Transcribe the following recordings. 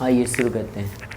आइए शुरू करते हैं।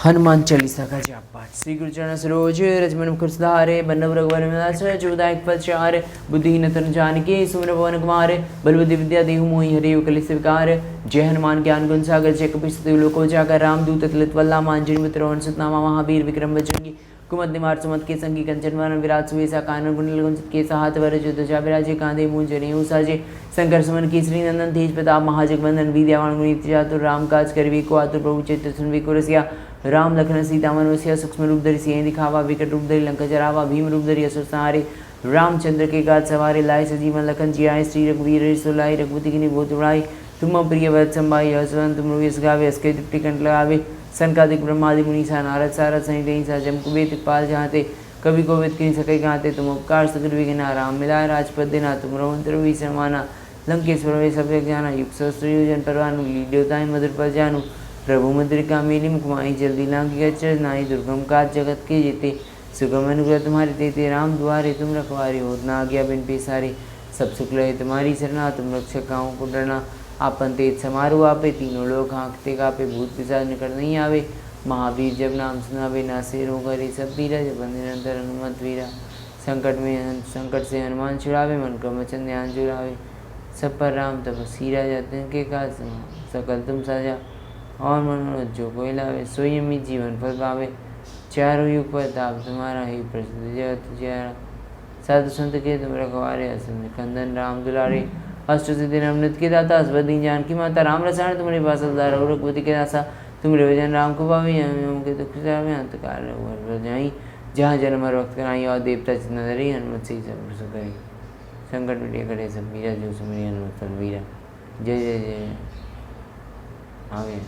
हनुमान चालीसा का जाप पाठ। श्री गुरु चरण सरोज रजमन मुखर सुधारे बन्नव रघुवर जोदायक पचार बुद्धिहीन तनु जानिके सुमर पवन कुमार बल बुद्धि विद्या देहु मोहि हरिव कलि स्वीकार। जय हनुमान ज्ञान गुण सागर जय कपीस लोको जाकर रामदूत अतुलित वल्ला मांजन मित्र वन सुतनामा महावीर विक्रम बजरंगी कुमद निवार सुमत के संगी कंचन वरण विराट सुवेसा कानन कुंडल कुंचित केसा हाथ वर जो ध्वजा विराजे कांधे मूंज जनेऊ साजे शंकर सुमन केसरी नंदन तेज प्रताप महाजगवंदन विद्यावान गुणित चातुर राम काज करवी को आतुर प्रभु चैत्र सुनवी को रसिया राम लखन सीता मन वसिया सूक्ष्म रूप धरि सिंह दिखावा विकट रूप धरि लंका जरावा भीम रूप धरि असुर संहारे रामचंद्र के काज सवारे लाए सजीवन लखन जियाए श्री रघुवीर सुलाय रघुपति की बहुत उड़ाई तुम प्रिय वत संभाई हसवन तुम रोयस गावे अस्के तृप्ति कंठ लगावे सनकादिक ब्रह्मादि मुनीसा नारद सारद सहित सा जम कुबेर पाल जहाँते कवि कोविद की सके गाते तुम उपकार सगर विघ्ना राम मिलाय राजपद देना तुम रवंतर वी समाना लंकेश्वर वे सब जाना युग सहस्त्र योजन परवानु लील्योताय मधुर पर जानू प्रभु मुद्रिका मेली मुखमाई जल्दी लांगी अचर नाई दुर्गम काज जगत के जेते सुगम अनुग्रह तुम्हारे तेते राम द्वारे तुम रखवारे होत ना आज्ञा बिन पेसारे सब सुख लहे तुम्हारी शरणा तुम रक्षक गाँव को डरना आपन तेज समारोह आपे तीनों लोग हाँकते कापे भूत पिशाच निकट नहीं आवे महावीर जब नाम सुनावे ना से रोग हरे सब पीरा जब निरंतर हनुमत वीरा संकट से हनुमान छुड़ावे मन का वचन ध्यान जुड़ावे सब पर राम तपस्वी राजा तिनके काज सकल तुम साजा और मनोरथ जो कोई लावे सोई अमित जीवन फल पावे चारों युग पर ताप तुम्हारा ही प्रसिद्ध जगत जियारा साधु संत के तुम रखवारे असम कंदन राम दुलारे अष्ट सिद्धि नवनित के दाता असवदीन जानकी माता राम रसायन तुम्हारे पास रघुपति के दासा तुम भजन राम को पावे के दुख अंतकाल जाई जहाँ जन्म वक्त कराई और देवता चिन्ह धरी हनुमत से सब सुख गई संकट मिटे करे सब मीरा जो सुमरी हनुमत वीरा जय जय जय आगे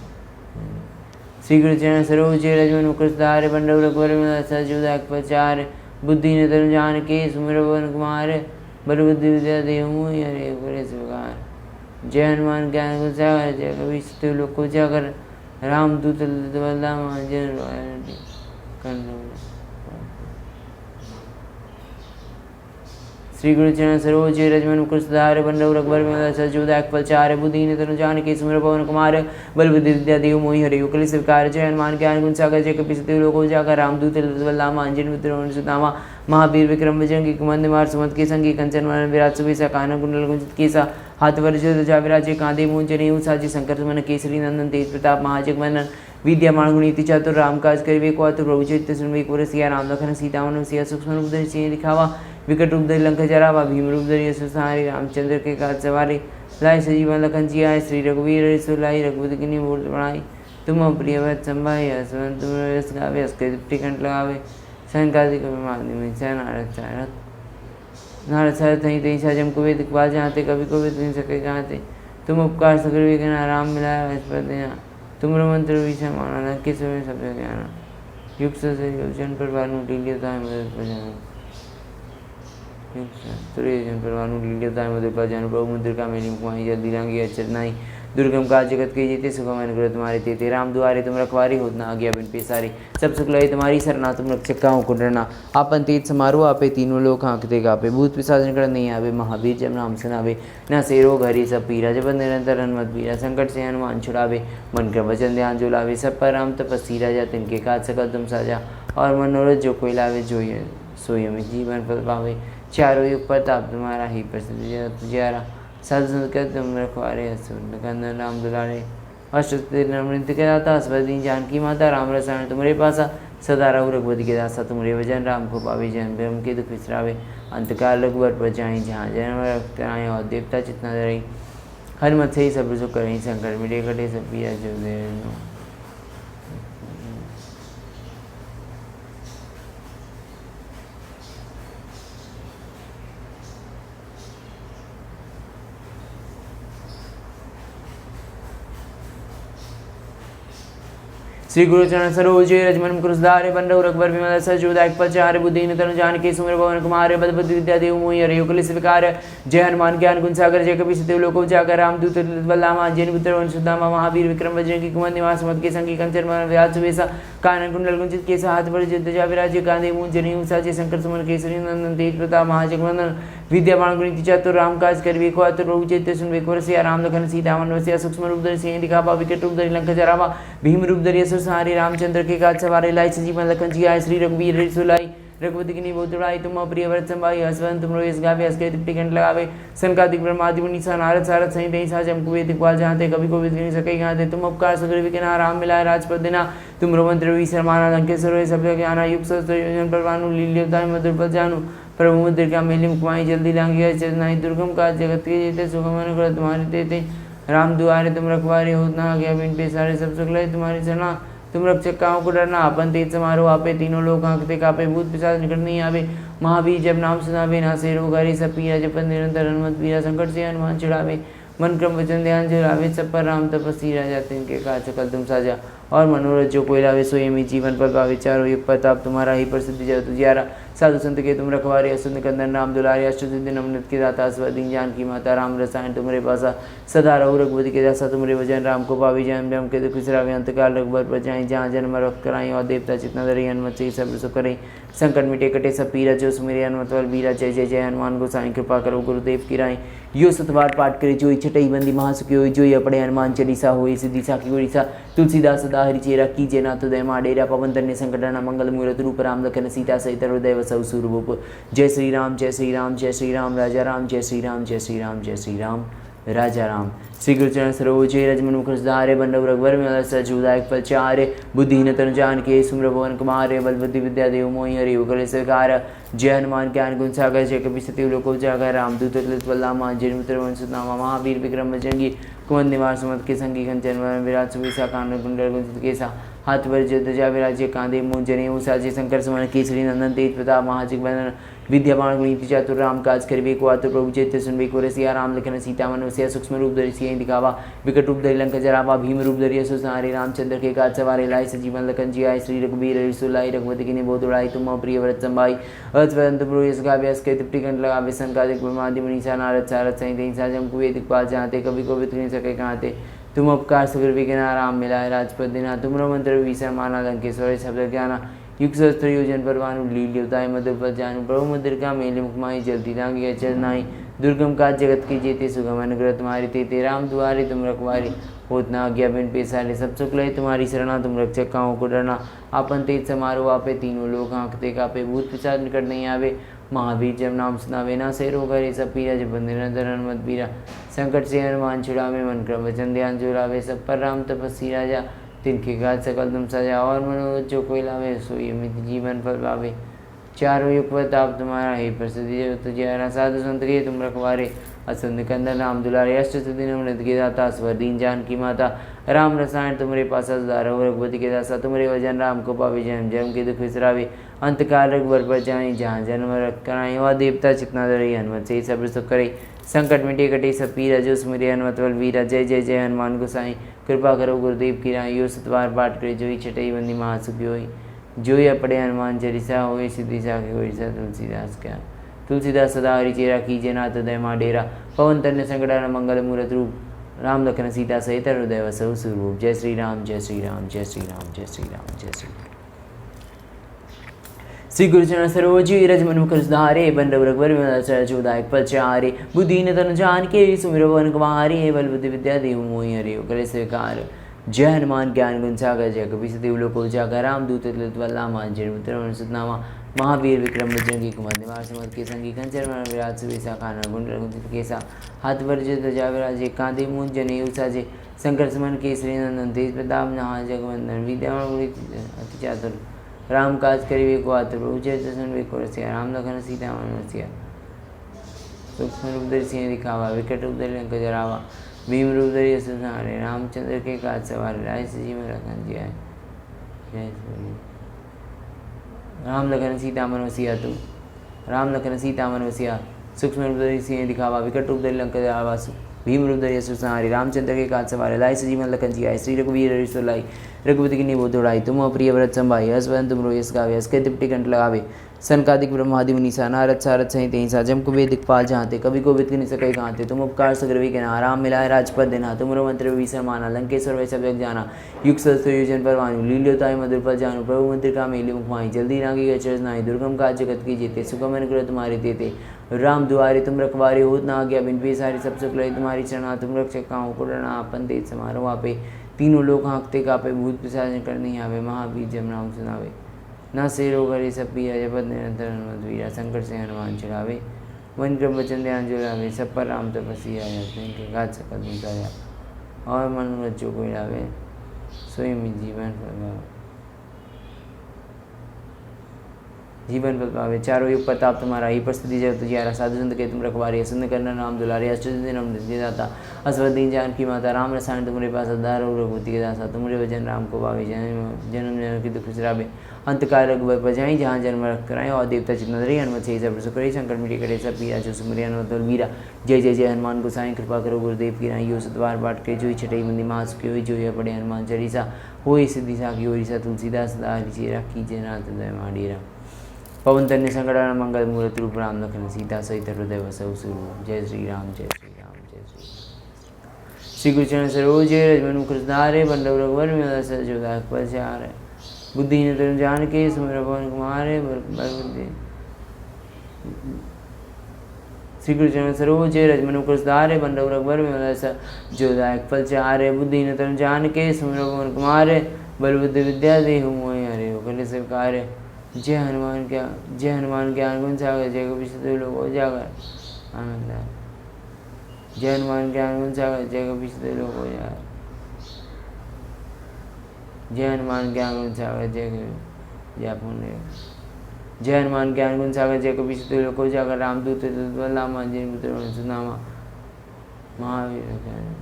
श्री गुरु चरण सरोज रजमन मुकुर सुधार बंडव रघुवर सजुदायक पचार बुद्धि न तनु जान के सुमिर पवन कुमार बल बुद्धि विद्या देहु हरे करे स्वीकार। जय हनुमान ज्ञान गुण सागर जय कपीस तिहु लोको जाकर रामदूत वल्ला मांजन श्री गुरु चरण सरोज रजमन मुकुर सुधार बंडव रघुवर सजुदायक पचार बुद्धि तनु जान के सुमिर पवन कुमार बल बुद्धि विद्या देहु मोहि हरिव कलि स्वीकार। जय हनुमान ज्ञान गुण सागर जय कपीस तिहु लोको जाकर रामदूत वल्ला मांजन मित्र वन सुतनामा महावीर विक्रम बजरंगी कुमद निवार सुमत के संगी कंचन वरण विराट सुवेसा कानन कुंडल कुंचित केसा हाथ वर जो ध्वजा विराजे कांधे मूंज जनेऊ साजे शंकर सुमन केसरी नंदन तेज प्रताप महाजगवंदन विद्यावान गुणित चातुर राम काज करवे को आतुर प्रभु चैत्र सुनवे को रसिया राम लखन सीता मन वसिया सूक्ष्म रूप धरि सिंह दिखावा विकट रूप धरि लंका जरावा भीम रूप धरि असुर संहारे रामचंद्र के काज सवारे लाए सजीवन लखन जियाए श्री रघुवीर सुलाय रघुपति की बहुत बड़ाई तुम प्रिय वत संभाई हसवन तुम रस गावे अस्के तृप्ति कंठ लगावे संकादिक माध्यम से नारद सारद सहित सा जम कुबेर दिखपाल जाते कभी कोविद नहीं सके गाते तुम उपकार सगर विघ्ना राम मिलाया राजपद देना तुम मंत्र विषय माना किस सब ज्ञाना युग से योजन पर वानु लील्योता है मदद पर जाना योजन पर वानु लील्योता है मदद पर जाना प्रभु मुद्र का मेरी मुखमाई जल्दी रंगी अचर नाई दुर्गम काज जगत के जीते सुगम अनुग्रह तुम्हारे तेते राम दुआरे तुम रखवारी होत ना आज्ञा बिन पेसारे सब सुख लहे तुम्हारी सरना तुम रक्षक गाँव को डरना आपन तेज समारोह आपे तीनों लोग हाँकते गापे भूत पिशाच निकट नहीं आवे महावीर जब नाम सुनावे न से रोग हरि सब पीरा जब निरंतर हनुमत वीरा संकट से हनुमान छुड़ावे मन का वचन ध्यान जो लावे सब पर राम तपस्वी राजा तिनके काज सकल तुम साजा और मनोरथ जो कोई लावे जो सोई में जीवन फल पावे चारों युग पर ताप तुम्हारा ही प्रसिद्ध जियारा साधु संत के तुम रखवारे असुर कंदन राम दुलारे अष्ट नवनित के दाता असवदीन जानकी माता राम रसायन तुम्हारे पासा सदा रहु रघुपति के दासा तुम्हारे भजन राम को पावे जन ब्रह्म के दुख विसरावे अंतकाल रघुवर पर जाई जहाँ जन्म रक्त कराए और देवता चितना धरई हनुमत से ही सब सुख करई संकट मिटे कटे सब पिया जो दे श्री गुरु चरण सरोज रजमन मुकुर सुधारे बंडव रघुवर विमल सजुदायक पचार बुद्धि न तनु जान के सुमिर पवन कुमार बल बुद्धि विद्या देहु मोहि हरिव कलि स्वीकार। जय हनुमान ज्ञान गुण सागर जय कपीस तिहु लोको जाकर रामदूत वल्ला मांजन मित्र वन सुदामा महावीर विक्रम बजरंगी कुमद निवार सुमत के संगी कंचन वरण विराट सुवेसा कानन कुंडल कुंचित केसा हाथ वर ध्वजा विराजे कांधे मूंज जनेऊ साजे शंकर सुमन केसरी नंदन तेज प्रताप महाजगवंदन विद्यावान गुणी चातुर राम काज कर वेको आतुर प्रभु चैत्य सुन वेको रसिया राम लखन सीता मन वसिया सूक्ष्म रूप धरि सिंह दिखावा विकट रूप धरि लंका जरावा भीम रूप धरि असुर संहारे रामचंद्र के काज सवारे लाई संजीवन लखन जी आए श्री रघुवीर हरि सुलाई रघुपति की नींव तुड़ाई तुम प्रिय व्रत संभाई हसवंत तुम रोयस गावे हस के तिप्टी कंठ लगावे सनकादिक ब्रह्मादि मुनि सा नारद सारद सहित दई साज हमको वेद दिखवाल जानते कभी को विद नहीं सके गाते तुम उपकार सुग्रीव विकना राम मिलाए राजपद देना तुम रोमंत्र वीसर माना लंकेश्वर सब ज्ञाना युग सहस्त्र योजन परवानु लील्योताय मधुर पद जानू प्रभु मुद्र का मेली मुकमाई जल्दी लांगी चरनाई दुर्गम का जगत के जेते सुगम अनुग्रह तुम्हारे देते राम दुआरे तुम रखवारे हो ना गया बिन पे सारे सब सुख लय तुम्हारी शरणा तुम रक्षक काओ को डरना अपन तेज समारोह आपे तीनों लोग आंखते कापे भूत पिशाच निकट नहीं आवे महावीर जब नाम सुनावे ना से रोग हरि सब पीरा जपन निरंतर हनुमत पीरा संकट से हनुमान छिड़ावे मन क्रम वचन ध्यान जुड़ावे सब पर राम तपस्वी राजा तिनके काज सकल तुम साजा और मनोरथ जो कोई लावे सोई में जीवन पर पावे चारों युग प्रताप तुम्हारा ही प्रसिद्ध जय तुझियारा साधु संत के तुम रखवारे असुन कंदन राम दुलारे अष्टसिद्धि नमनत के दाता स्वदीन जान की माता राम रसायन तुम्हारे पासा सदा रहु रघुपति के दासा तुम्हारे वजन राम को पावी जय ब्रह्म के दुख विसरावे अंतकाल रघुबर पर जाई जहाँ जन्म रख कराई और देवता चितना धरी हनुमत से सब सुख करे संकट मिटे कटे सब पीरा जो सुमेरे हनुमत वाल बीरा जय जय जय हनुमान गोसाई कृपा करो गुरुदेव की राय यो सतवार पाठ करे जोई छठई बंदी महासुखी होई जोई अपने हनुमान चालीसा होई सिद्धि साखी गोरीसा तुलसीदास सदा हरि चेरा कीजे नाथ उदय मा डेरा पवन तन्ने संकटना मंगल मूरत रूप राम लखन सीता सहित हृदय वसौ सूरभूप जय श्री राम जय श्री राम जय श्री राम राजा राम जय श्री राम जय श्री राम जय श्री राम राजा राम श्री गुरुचरण सरोजे रजमन मुख सुधारे बंडव रघुवर में सजुदायक फलचारे बुद्धिहीन तनु जान के सुम्र भवन कुमारे बल बुद्धि विद्या देव मोहि हरि उगले सरकार जय हनुमान ज्ञान गुण सागर जय कपि सती लोको जागर रामदूत तुलित बल्लामा जय मित्र वंश नामा महावीर विक्रम बजरंगी कुमन निवार सुमत के संगी कंचन विराट सुविसा कान कुंडल गुंजित केसा हाथ वर ध्वजा विराजे कांधे मुंज जने साजे शंकर सुमन केसरी नंदन तेज प्रताप महाजिक बंदन विद्यावान गुणी चातुर राम काज करवे को आतुर प्रभु चैत्य सुनवे को रसिया राम लखन सीता मन वसिया सूक्ष्म रूप धरि सिंह दिखावा विकट रूप धरि लंका जरावा भीम रूप धरि असुर संहारे रामचंद्र के काज सवारे लाई संजीवन लखन जी आए श्री रघुवीर हरि सुलाई रघुपति की नींव तुड़ाई तुम प्रिय व्रत संभाई अतवंत पुरुष गावे हस के तिप्टी कंठ लगावे संकादिक ब्रह्मादि मुनि सा नारद सारद सहित दई साज हमको वेद दिखवाल जानते कभी को विद नहीं सके कहाते तुम उपकार सुग्रीव विकना राम मिलाए राजपद देना तुम मंत्र विसर माना लंकेश्वर शब्द ज्ञाना युग सहस्त्र योजन परवानु लील्योताय मधुर पद जानू प्रभु मुद्र का मेले मुखमाई जल्दी लांगी अचर नाई दुर्गम का जगत की जेते सुगम अनुग्रह तुम्हारी तेते राम दुआरे तुम रखवारी होत ना आज्ञा बिन पेसारे सब सुख लय तुम्हारी शरणा तुम रक्षक काओ को डरना आपन तेज समारोह आपे तीनों लोग आंखते कापे भूत पिशाच निकट नहीं आवे महावीर जब नाम सुनावे ना से रोग हरे सब पीरा जब निरंतर हनुमत पीरा संकट से हनुमान छुड़ावे मन क्रम वचन ध्यान जुड़ावे सब पर राम तपस्वी राजा तिनके काज सकल तुम सजा और मनोरथ जो कोई लावे सोई अमित जीवन फल पावे चारों युग प्रताप तुम्हारा ही प्रसिद्धि तुझे साधु संत के तुम रखवारे असुंद कंदन राम दुलारे अष्ट सिद्धि नवनीत के दाता स्वरदीन जान की माता राम रसायन तुम्हारे पास रहो रघुपति के दासा तुम्हारे वजन राम को पावे जन्म जन्म के दुख विसरावे अंतकाल रघुवर पर जाए जहाँ जन्म रख कराए वह देवता चितना धरे हनुमत से सब सुख करे संकट मिटे कटे सब पीरा जो सुमिरे हनुमत बल वीरा जय जय जय हनुमान गोसाई कृपा करो गुरुदेव की राय यो सतवार पाठ करे जोई छठई बंदी महासुखी होई जोई अपड़े हनुमान चालीसा होए सिद्धि साखी गोरीसा तुलसीदास क्या तुलसीदास सदा हरि चेरा कीजे नाथ उदय मा डेरा पवन तन्ने संकटान मंगल मूरत रूप राम लखन सीता सहित हृदय वसौ स्वरूप जय श्री राम जय श्री राम जय श्री राम जय श्री राम जय श्री राम श्री गुरुचरण सरोजी रजमन मुख सुधारे बंडव रघुवर जोदायक पलचारे बुद्धिहीन तनु जान के सुमिर वन कुमारे बल बुद्धि विद्या देव मोहि हरि करे स्वीकार जय हनुमान ज्ञान गुण सागर जय कपि सती लोको जागर राम दूत तुलित बल्लामा जय मित्र सुतनामा महावीर विक्रम बजरंगी कुमद निवार सुमत के संगी कंचन विराट सुवेसा कानन गुंडल गुंजित केसा हाथ वर्ज ध्वजा विराजे कांधे मुंज जनेऊ साजे शंकर सुमन केसरी नंदन तेज प्रताप नहा जगवंदन विद्यावान गुणी अति चातुर राम काज करिवे को आतुर प्रभु चरित्र सुनवे को रसिया राम लखन सीता मन वसिया सूक्ष्म रूप धरि सिंह दिखावा विकट रूप धरि लंका जरावा भीम रूप धरि असुर संहारे रामचंद्र के काज सवारे राय संजीवन लखन जी आए जय श्री राम लखन सीता मन वसिया तू राम लखन सीता मन वसिया सूक्ष्म रूप धरि सिंह दिखावा विकट रूप धरि लंका जरावा भीम रूप धरि असुर संहारे रामचंद्र के काज सवारे लाई संजीवन लखन जी आए श्री रघुवीर हरि सुलाई रघुपति की नींव तुड़ाई तुम प्रिय व्रत संभाई हसवन तुम रोयस गावे हस के तिप्टी कंठ लगावे सनकादिक ब्रह्मादि मुनि सा नारद सारद सहित ही साजम कुबेर दिक्पाल जहाँते कभी को विद नहीं सके कहाते तुम उपकार सुग्रीवी के ना राम मिलाए राजपद देना तुमरो मंत्र विसर माना लंकेश्वर वै सब जग जाना युग सहस्त्र योजन परवानु लील्योताय मधुर पर जानू प्रभु मंत्र का मेली मुखमाई जल्दी रांगी अचरज नाई दुर्गम काज जगत की जेते सुगम अनुग्रह तुम्हारे देते राम दुआरे तुम रखवारे होत ना आज्ञा बिन पेसारे सब सुख लय तुम्हारी चरणा तुम रक्षक काहू को डरना आपन तेज समारो आपे तीनों लोग हाँकते कापे भूत पिशाच करनी आवे महावीर जब नाम सुनावे ना से रोग हरे सब पिया जपत निरंतर हनुमत वीरा संकट से हनुमान छुड़ावे मन क्रम वचन ध्यान जो लावे सब पर राम तपस्वी आ जाते इनके गात सकल मुसाया और मनोरथ जो कोई लावे सोई में जीवन जीवन पद पावे चारों युग प्रताप तुम्हारा ही प्रस्तुति जब तुझियारा साधु संत के तुम रखवारे सुन करना नाम दुलारे अष्टदिन हम दाता असवदीन जान की माता राम रसायन तुम्हारे पास आधार और रघुपति के दासा तुम्हारे वचन राम को पावे जन्म जन्म की दुख बिसरावे अंतकाल रघुबर बजाई जहाँ जन्म रख कराए और देवता चिन्ह रही हनुमत से सब सुख संकट मिटी करे सब पिया जो सुमरी हनुमत और वीरा जय जय जय हनुमान गोसाई कृपा करो गुरुदेव की राई सतवार बाट के जो छठई मंदी मास की जो है पड़े हनुमान चालीसा हो सिद्धि सा की ओरिसा तुलसीदास सदा हरिचेरा कीजय नाथ दय माडीरा पवन तन्य संकटान मंगल मूर्त रूप राम लखन सीता सहित हृदय वसौ सुरूप जय श्री राम जय श्री राम जय श्री राम श्री गुरुचरण सरोज रजमन मुख धारे बंडव रघुवर में सजोदायक पचार बुद्धिहीन तरुण जान के सुमिर पवन कुमार बुद्धि श्री गुरुचरण सरोज रजमन मुख धारे बंडव रघुवर में सजोदायक पचार बुद्धिहीन तरुण जान के सुमिर पवन कुमार बल बुद्धि विद्या देहु मोहि हरे कल स्वीकार जय हनुमान ज्ञान गुण सागर जय कपि सतिलोक उजागर आनंद जय हनुमान ज्ञान गुण सागर जय कपि सतिलोक उजागर जय हनुमान ज्ञान गुण सागर जय जय हनुमान ज्ञान गुण सागर जय कपि सतिलोक उजागर रामदूत बलराम अंजनी पुत्र सुनामा महावीर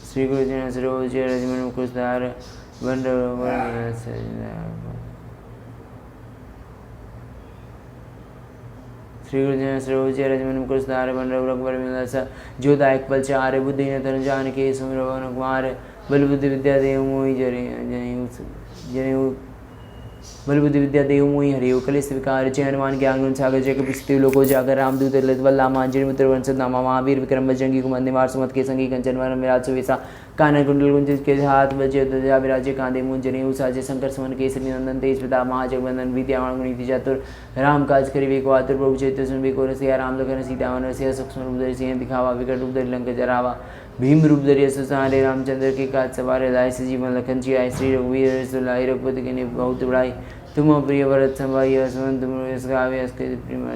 श्री गुरु जी सरोज रजमन मुकुशधार बंड श्री गुरु जी सरोज रजमन मुकुशधार बंड रघुवर जोदायक पलचार बुद्धिहीन तनु जान के सुमिर पवन कुमार बल बुद्धि विद्या देव मोहि जने बल बुद्धि विद्या देव मोहि हरिओ कलेश विकार जय हनुमान ज्ञान गुण सागर जय कपि सतिलोक उजागर रामदूत ललित बलराम अंजनी पुत्र वंशज नामा महावीर विक्रम बजरंगी कुमंद निवार सुमत के संगी कंचन वरण विराज सुवेसा कानन कुंडल कुंजित के हाथ बजे ध्वजा विराजे कांधे मूंज जनेऊ साजे शंकर सुमन केसरी नंदन तेज प्रताप महाजगवंदन विद्यावान गुणिति चातुर राम काज करिबे को आतुर प्रभु चैत्र सुनबे को रसिया राम लखन सीता वन रसिया सूक्ष्म रूप धरि सिंह दिखावा विकट रूप धरि लंक जरावा भीम रूप धरि असुर संहारे रामचंद्र के काज सवारे लाए जीवन लखन जी आए श्री रघुवीर सुलाई रघुपति के बहुत बड़ाई तुम प्रिय भरत संभाई हसवंत गावे प्रेम